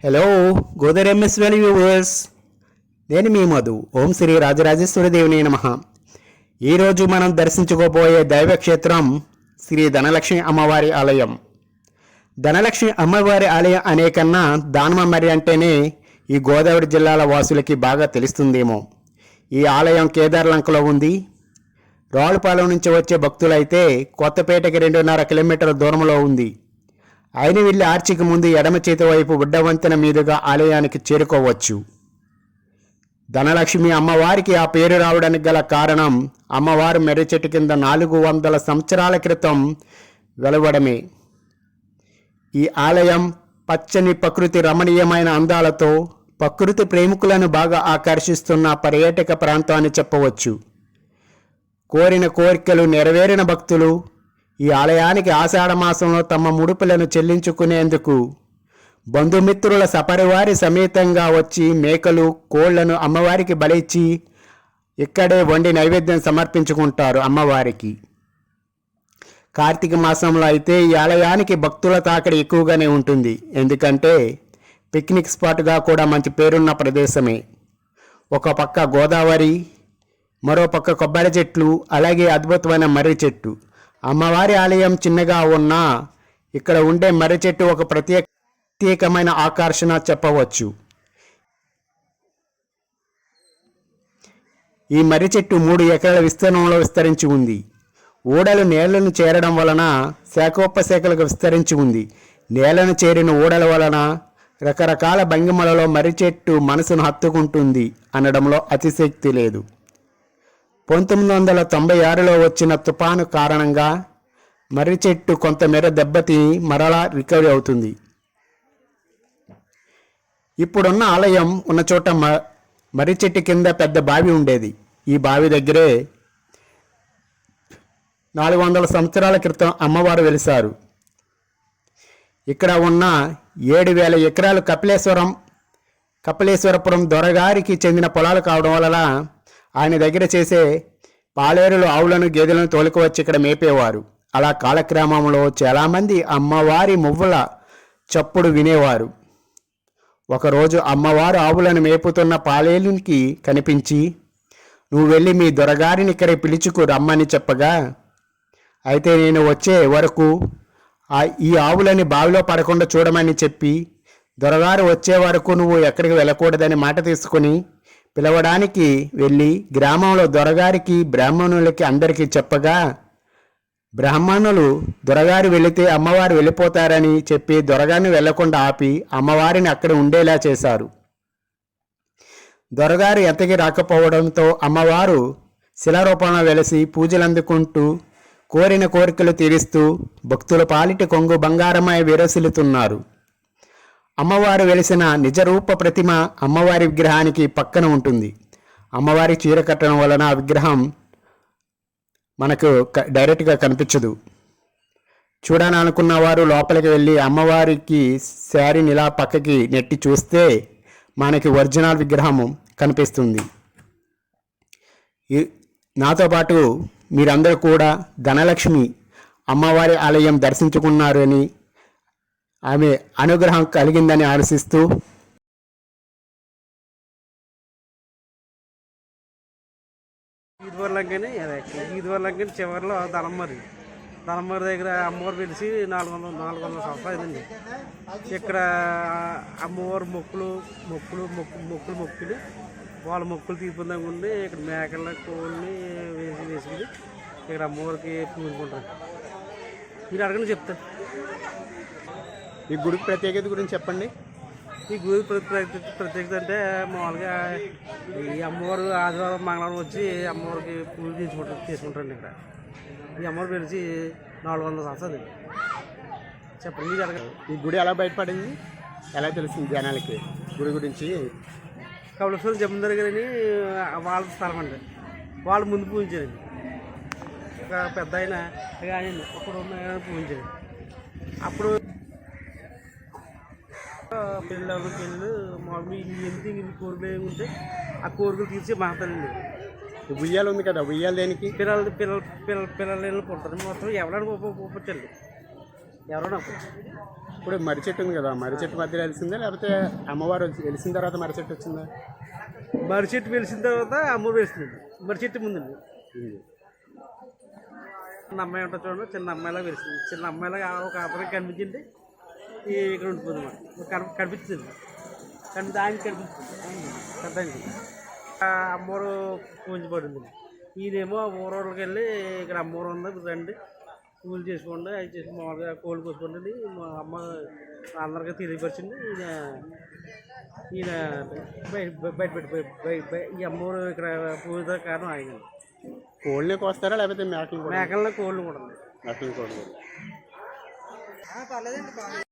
Hello Godavari MS valley viewers, నేను మీ మధు. ఓం శ్రీ రాజరాజేశ్వరి దేవుని నమః. ఈరోజు మనం దర్శించుకోబోయే దైవక్షేత్రం శ్రీ ధనలక్ష్మి అమ్మవారి ఆలయం. ధనలక్ష్మి అమ్మవారి ఆలయం అనే కన్నా దానమమర్రి అంటేనే ఈ గోదావరి జిల్లాల వాసులకి బాగా తెలుస్తుందేమో. ఈ ఆలయం కేదార్లంకలో ఉంది. రావులపాలెం నుంచి వచ్చే భక్తులైతే కొత్తపేటకి 2.5 కిలోమీటర్ల దూరంలో ఉంది. అయినవిల్లి ఆర్చికి ముందు ఎడమ చేతి వైపు బుడ్డవంతెన మీదుగా ఆలయానికి చేరుకోవచ్చు. ధనలక్ష్మి అమ్మవారికి ఆ పేరు రావడానికి గల కారణం అమ్మవారు మెర్రి చెట్టు కింద 400 సంవత్సరాల క్రితం వెలువడమే. ఈ ఆలయం పచ్చని ప్రకృతి రమణీయమైన అందాలతో ప్రకృతి ప్రేమికులను బాగా ఆకర్షిస్తున్న పర్యాటక ప్రాంతం అని చెప్పవచ్చు. కోరిన కోరికలు నెరవేరిన భక్తులు ఈ ఆలయానికి ఆషాఢ మాసంలో తమ ముడుపులను చెల్లించుకునేందుకు బంధుమిత్రుల సపరివారి సమేతంగా వచ్చి మేకలు కోళ్లను అమ్మవారికి బలిచ్చి ఇక్కడే వండి నైవేద్యం సమర్పించుకుంటారు అమ్మవారికి. కార్తీక మాసంలో అయితే ఈ ఆలయానికి భక్తుల తాకిడి ఎక్కువగానే ఉంటుంది. ఎందుకంటే పిక్నిక్ స్పాట్గా కూడా మంచి పేరున్న ప్రదేశమే. ఒక పక్క గోదావరి, మరో పక్క కొబ్బరి చెట్లు, అలాగే అద్భుతమైన మర్రి చెట్టు. అమ్మవారి ఆలయం చిన్నగా ఉన్నా ఇక్కడ ఉండే మర్రి చెట్టు ఒక ప్రత్యేకమైన ఆకర్షణ చెప్పవచ్చు. ఈ మర్రి చెట్టు 3 ఎకరాల విస్తీర్ణంలో విస్తరించి ఉంది. ఊడలు నేలను చేరడం వలన శాఖోపశాఖలకు విస్తరించి ఉంది. నేలను చేరిన ఊడల వలన రకరకాల భంగిమలలో మర్రి చెట్టు మనసును హత్తుకుంటుంది అనడంలో అతిశక్తి లేదు. 1996లో వచ్చిన తుఫాను కారణంగా మర్రి చెట్టు కొంతమేర దెబ్బతిని మరలా రికవరీ అవుతుంది. ఇప్పుడున్న ఆలయం ఉన్న చోట మర్రి చెట్టు కింద పెద్ద బావి ఉండేది. ఈ బావి దగ్గరే 400 సంవత్సరాల క్రితం అమ్మవారు వెలిశారు. ఇక్కడ ఉన్న 7,000 ఎకరాలు కపిలేశ్వరపురం దొరగారికి చెందిన పొలాలు కావడం వలన ఆయన దగ్గర చేసే పాలేరులు ఆవులను గేదెలను తోలుకువచ్చి ఇక్కడ మేపేవారు. అలా కాలక్రమంలో చాలామంది అమ్మవారి మువ్వల చప్పుడు వినేవారు. ఒకరోజు అమ్మవారు ఆవులను మేపుతున్న పాలేరునికి కనిపించి, నువ్వు వెళ్ళి మీ దొరగారిని ఇక్కడ పిలుచుకు రమ్మని చెప్పగా, అయితే నేను వచ్చే వరకు ఈ ఆవులని బావిలో పడకుండా చూడమని చెప్పి, దొరగారు వచ్చే వరకు నువ్వు ఎక్కడికి వెళ్ళకూడదని మాట తీసుకుని పిలవడానికి వెళ్ళి గ్రామంలో దొరగారికి బ్రాహ్మణులకి అందరికీ చెప్పగా, బ్రాహ్మణులు దొరగారు వెళితే అమ్మవారు వెళ్ళిపోతారని చెప్పి దొరగారిని వెళ్లకుండా ఆపి అమ్మవారిని అక్కడ ఉండేలా చేశారు. దొరగారు ఎంతకి రాకపోవడంతో అమ్మవారు శిలారూపంలో వెలిసి పూజలు అందుకుంటూ కోరిన కోరికలు తీరుస్తూ భక్తుల పాలిటి కొంగు బంగారమై విరసిల్లుతున్నారు. అమ్మవారు వెలిసిన నిజరూప ప్రతిమ అమ్మవారి విగ్రహానికి పక్కన ఉంటుంది. అమ్మవారి చీర కట్టడం వలన ఆ విగ్రహం మనకు డైరెక్ట్గా కనిపించదు. చూడాలనుకున్న వారు లోపలికి వెళ్ళి అమ్మవారికి శారీని ఇలా పక్కకి నెట్టి చూస్తే మనకి ఒరిజినల్ విగ్రహం కనిపిస్తుంది. నాతో పాటు మీరందరూ కూడా ధనలక్ష్మి అమ్మవారి ఆలయం దర్శించుకున్నారు అని, ఆమె అనుగ్రహం కలిగిందని ఆశిస్తూ ఈదువల్లంకని చివరిలో ధనమర్రి దగ్గర అమ్మవారు పిలిచి 400 సంవత్సరాలు అయిందండి. ఇక్కడ అమ్మవారు మొక్కులు వాళ్ళ మొక్కులు తీర్పుందాకుండి ఇక్కడ మేకల కోళ్ళని వేసుకుని ఇక్కడ అమ్మవారికి పూనుకుంటారు. మీరు అడగండి చెప్తారు. ఈ గుడి ప్రత్యేకత గురించి చెప్పండి. ఈ గుడి ప్రత్యేకత అంటే మామూలుగా ఈ అమ్మవారు ఆదివారం మంగళవారం వచ్చి అమ్మవారికి పూజలు తీసుకుంటారండి. ఇక్కడ ఈ అమ్మవారు పిలిచి 400 సంవత్సరాలు చెప్పండి. మీరు అడగండి. ఈ గుడి ఎలా బయటపడింది, ఎలా తెలిసింది జనాలకి గుడి గురించి? కపిలేశ్వరం జమీందారు గారని వాళ్ళ స్థలం అండి. వాళ్ళు ముందు పూజించారండి. ఒక పెద్ద ఆయన కానీ ఒకడు పూజించారండి. అప్పుడు పెళ్ళి మామూలు ఎందుకు కోరికలు ఏముంటే ఆ కోరికలు తీర్చి మాట్లాడండి. ఉయ్యాలు ఉంది కదా, ఉయ్యాలు దేనికి? పిల్లలు పుడతారు మొత్తం ఎవరైనా ఉపయోగించండి. ఎవరో నాకు ఇప్పుడు మర్రి చెట్టు ఉంది కదా, మర్రి చెట్టు మధ్యలో వెలిసిందా లేకపోతే అమ్మవారు వెలిసిన తర్వాత మర్రి చెట్టు వచ్చిందా? మర్రి చెట్టు వెలిసిన తర్వాత అమ్మ వేస్తుంది. మర్రి చెట్టు ముందండి చిన్న అమ్మాయి ఉంటుంది చూడండి, చిన్న అమ్మాయిలా వెలిసింది. చిన్న అమ్మాయిలా ఒక అతనికి కనిపించింది, ఇక్కడ ఉండిపోతుంది మాట కనిపించింది. ఆయన కనిపించింది అమ్మవారు పూజించబడింది. ఈయనేమో ఊరూళ్ళకి వెళ్ళి ఇక్కడ అమ్మవారు ఉంది రండి పూజలు చేసుకోండి, అవి చేసి మామూలుగా కోళ్ళు కోసుకోండి మా అమ్మ అందరికీ తెలియపరిచింది. ఈయన బయట పెట్టిపోయి ఈ అమ్మవారు ఇక్కడ పూజ కారణం ఆయన. కోళ్ళని కోస్తారా లేకపోతే మేకలు? మేకల్లో కోళ్ళు కూడా ఉంది. మేకలు కోళ్ళు పర్లేదండి.